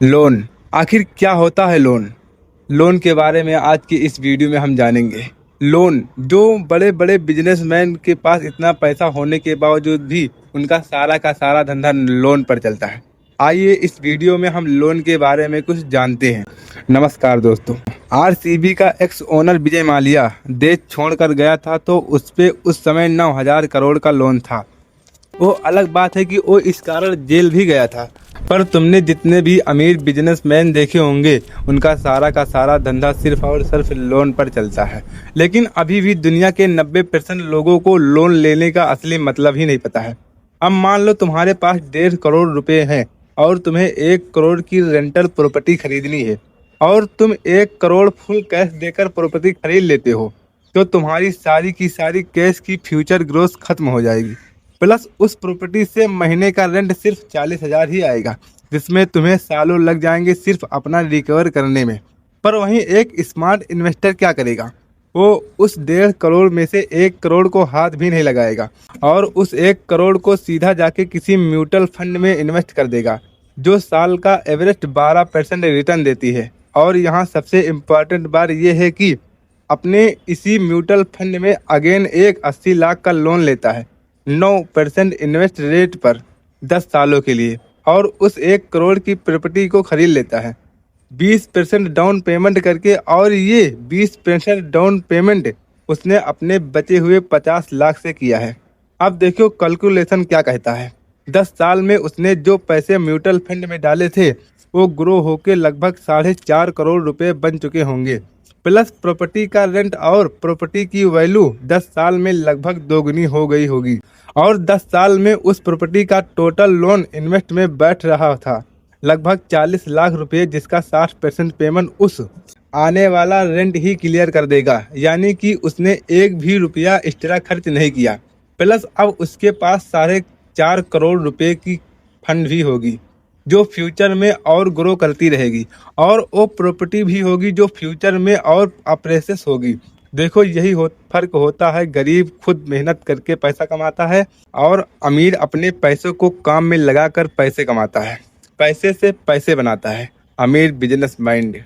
Loan. आखिर क्या होता है लोन? लोन के बारे में आज की इस वीडियो में हम जानेंगे। लोन, जो बड़े बड़े बिजनेसमैन के पास इतना पैसा होने के बावजूद भी उनका सारा का सारा धंधा लोन पर चलता है। आइए इस वीडियो में हम लोन के बारे में कुछ जानते हैं। नमस्कार दोस्तों। आरसीबी का एक्स ओनर विजय माल्या देश छोड़कर गया था तो उस पे उस समय 9,000 करोड़ का लोन था। वो अलग बात है कि वो इस कारण जेल भी गया था। पर तुमने जितने भी अमीर बिजनेसमैन देखे होंगे उनका सारा का सारा धंधा सिर्फ और सिर्फ लोन पर चलता है। लेकिन अभी भी दुनिया के 90% लोगों को लोन लेने का असली मतलब ही नहीं पता है। अब मान लो तुम्हारे पास 1.5 करोड़ रुपए हैं और तुम्हें 1 करोड़ की रेंटल प्रॉपर्टी खरीदनी है और तुम 1 करोड़ फुल कैश देकर प्रॉपर्टी खरीद लेते हो, तो तुम्हारी सारी की सारी कैश की फ्यूचर ग्रोथ खत्म हो जाएगी। प्लस उस प्रॉपर्टी से महीने का रेंट सिर्फ 40,000 ही आएगा, जिसमें तुम्हें सालों लग जाएंगे सिर्फ अपना रिकवर करने में। पर वहीं एक स्मार्ट इन्वेस्टर क्या करेगा? वो उस 1.5 करोड़ में से 1 करोड़ को हाथ भी नहीं लगाएगा और उस 1 करोड़ को सीधा जाके किसी म्यूचुअल फंड में इन्वेस्ट कर देगा, जो साल का एवरेज 12% रिटर्न देती है। और यहाँ सबसे इम्पोर्टेंट बात यह है कि अपने इसी म्यूचुअल फंड में अगेन एक 80 लाख का लोन लेता है 9% इन्वेस्ट रेट पर 10 सालों के लिए, और उस 1 करोड़ की प्रॉपर्टी को खरीद लेता है 20% डाउन पेमेंट करके। और ये 20% डाउन पेमेंट उसने अपने बचे हुए 50 लाख से किया है। अब देखो कैलकुलेशन क्या कहता है। 10 साल में उसने जो पैसे म्यूचुअल फंड में डाले थे वो ग्रो होके लगभग 4.5 करोड़ रुपए बन चुके होंगे। प्लस प्रॉपर्टी का रेंट और प्रॉपर्टी की वैल्यू 10 साल में लगभग दोगुनी हो गई होगी। और 10 साल में उस प्रॉपर्टी का टोटल लोन इन्वेस्ट में बैठ रहा था लगभग 40 लाख रुपए, जिसका 60% पेमेंट उस आने वाला रेंट ही क्लियर कर देगा। यानी कि उसने एक भी रुपया एक्स्ट्रा खर्च नहीं किया। प्लस अब उसके पास 4.5 करोड़ रुपए की फंड भी होगी जो फ्यूचर में और ग्रो करती रहेगी, और वो प्रॉपर्टी भी होगी जो फ्यूचर में और अप्रेसेस होगी। देखो यही फर्क होता है। गरीब खुद मेहनत करके पैसा कमाता है और अमीर अपने पैसों को काम में लगाकर पैसे कमाता है, पैसे से पैसे बनाता है। अमीर बिजनेस माइंड।